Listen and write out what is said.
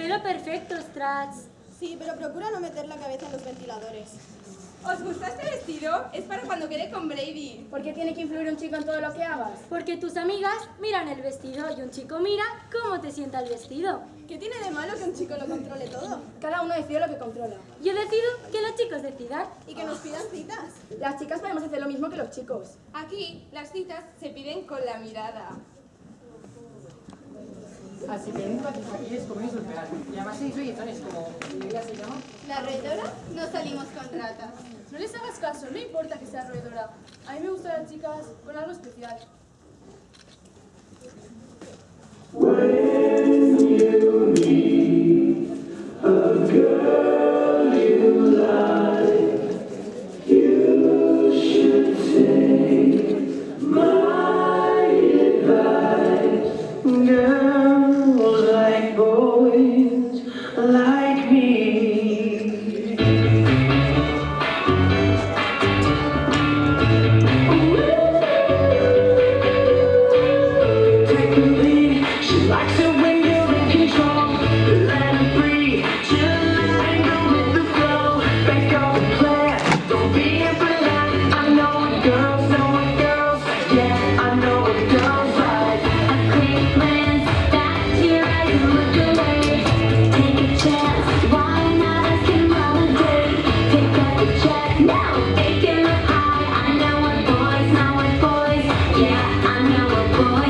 pelo perfecto, Strats. Sí, pero procura no meter la cabeza en los ventiladores. ¿Os gusta este vestido? Es para cuando quede con Brady. ¿Por qué tiene que influir un chico en todo lo que hagas? Porque tus amigas miran el vestido y un chico mira cómo te sienta el vestido. ¿Qué tiene de malo que un chico lo controle todo? Cada uno decide lo que controla. Yo decido que los chicos decidan. Y que nos pidan citas. Las chicas podemos hacer lo mismo que los chicos. Aquí las citas se piden con la mirada. Así que nunca te saquéis como insultar. Y además sois oyezones, como ella se llama. La roedora no salimos con ratas. No les hagas caso, no importa que sea roedora. A mí me gustan las chicas con algo especial. Girls like boys like me. Take the lead. She likes it when you're in control. Let her free. Chill and go with the flow. Make up a plan. Don't be impolite. I know what girls know what girls. Yeah, I know what girls like. Quick glance back to your eyes and look away. Take a chance, why not ask him on a date? Pick up the check now, taking it high. I know what boys, yeah, I know what boys